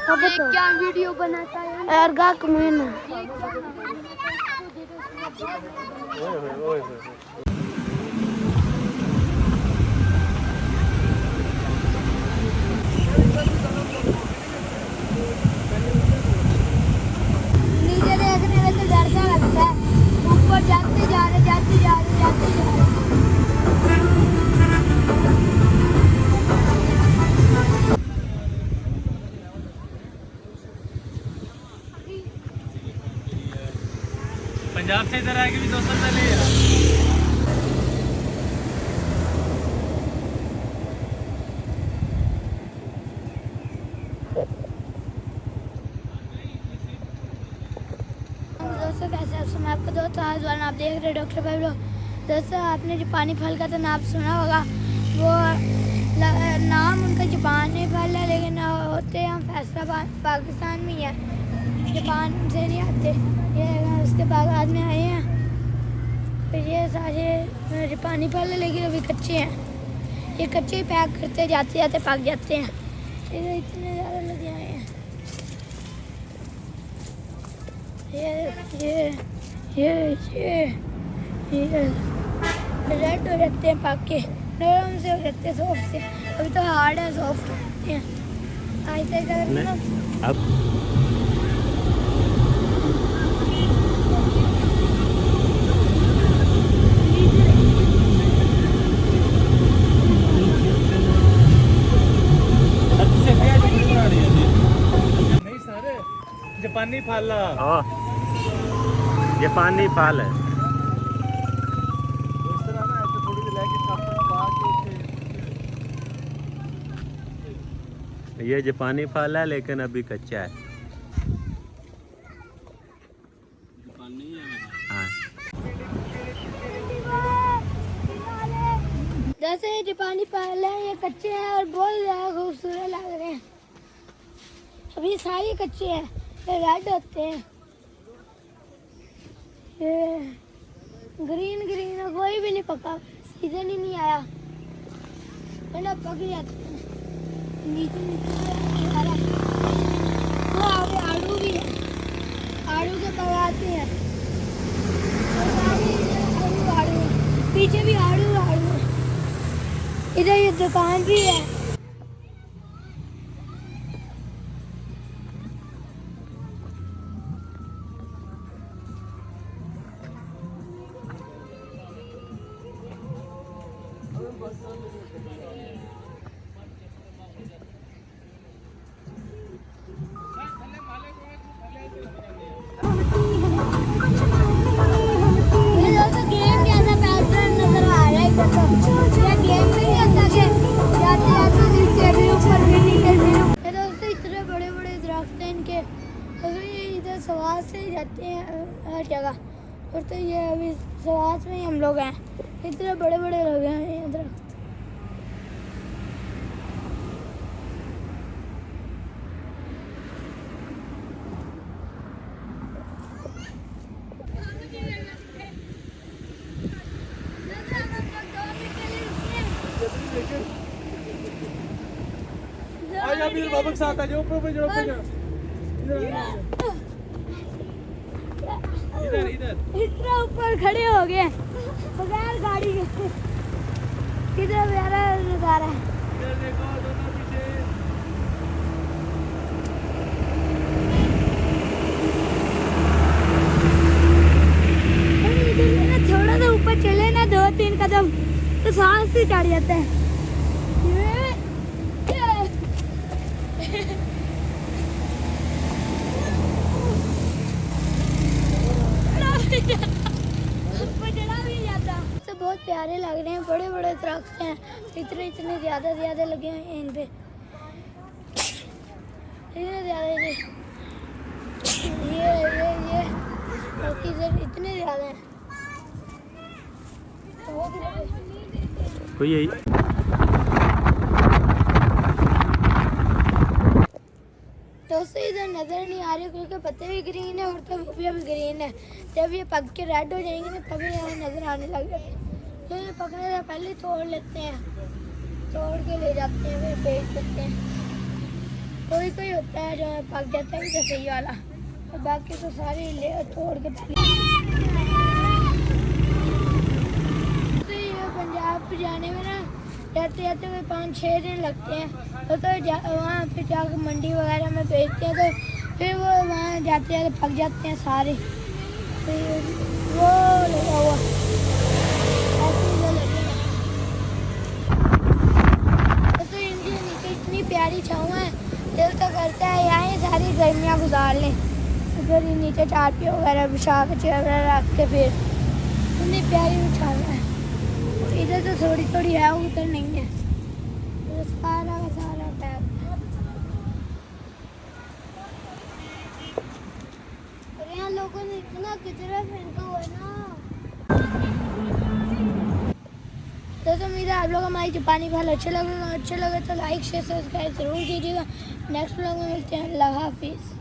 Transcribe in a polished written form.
ये क्या वीडियो बनाता है यार गा कमेन नीचे देखने में तो डर सा लगता है ऊपर जाते जा रहे पंजाब से इधर आके भी 200 चले यार। दोस्तों कैसे आप सुना आपको दोस्तों आज वाला आप देख रहे डॉक्टर भाई लोग। दोस्तों आपने जो पानी फल का तो नाम सुना होगा, वो नाम उनका जापानी फल है, लेकिन होते हैं फैसलाबाद पाकिस्तान में ही है, जापान से नहीं आते। ये उसके बागात में आए हैं, तो ये सारे जापानी फल है लेकिन अभी कच्चे हैं। ये कच्चे ही पैक करते जाते जाते पक जाते हैं। ये इतने ज़्यादा लगे आए हैं। ये रेड हो जाते हैं पक के, नरम से हो जाते हैं, सॉफ्ट से। अभी तो हार्ड है, सॉफ्ट होते हैं। ऐसे करके ना अब नहीं सर, जापानी फल जापानी फल है। ये जापानी फल है लेकिन अभी कच्चा है। हाँ। जैसे ये जापानी फल है, ये कच्चे हैं और बहुत ज़्यादा खूबसूरत लग रहे हैं। अभी सारे कच्चे हैं, ये रेड होते हैं, ये ग्रीन ग्रीन है, कोई भी नहीं पका, सीजन ही नहीं आया, वरना पक जाते हैं। नीचे वो आगे आड़ू भी है, आड़ू के पकाते हैं, आड़ू पीछे भी आड़ू आड़ू, इधर ये दुकान भी है। सवास से ही जाते हैं हर जगह, और तो ये अभी सवास में ही हम लोग हैं। इतने बड़े बड़े लगे हैं ये दरख्त। बाबू के साथ आ जाओ, ऊपर जाओ, इधर इधर इतना ऊपर खड़े हो गए बगैर गाड़ी के। कितना प्यारा नजारा है। इधर देखो, दोनों पीछे। इधर ना थोड़ा सा ऊपर चले ना 2-3 कदम तो सांस ही चढ़ जाता है। बहुत प्यारे लग रहे हैं, बड़े बड़े दरख्त हैं, इतने इतने ज्यादा लगे हुए हैं इन पे, इतने ज्यादा ये इधर इतने ज्यादा हैं। कोई यही दोस्तों इधर नजर नहीं आ रही क्योंकि पत्ते भी ग्रीन है और तब वो भी अभी ग्रीन है। जब ये पक के रेड हो जाएंगे ना तभी यहाँ नजर आने लग जाते हैं। तो ये पकने से पहले तोड़ लेते हैं, तोड़ के ले जाते हैं, फिर बेच देते हैं। कोई कोई होता है जो पक जाता है जैसे ये वाला, और बाकी तो सारे ले तोड़ के पहले। तो ये पंजाब जाने में ना जाते जाते कोई 5-6 दिन लगते हैं। तो वहाँ पे जाकर मंडी वगैरह में बेचते हैं, तो फिर वो वहाँ जाते जाते पक जाते हैं सारे। फिर वो लगा हुआ ऐसे ही लगेगा। तो इनके नीचे इतनी प्यारी छाँव है, दिल तो करता है यहाँ ही सारी गर्मियाँ गुजार लें। उधर ही नीचे चारपी वगैरह बिछा के चेयर वगैरह रख के फिर इतनी प्यारी छाँव है। इधर तो थोड़ी थोड़ी है, उधर नहीं है, तो सारा का सारा पैक है। और यहाँ लोगों ने इतना कचरा फेंका हुआ है ना। तो उम्मीद है आप लोग हमारी जापानी फल अच्छे लगे तो लाइक शेयर सब्सक्राइब जरूर कीजिएगा। नेक्स्ट व्लॉग में मिलते हैं। अल्लाह हाफिज़।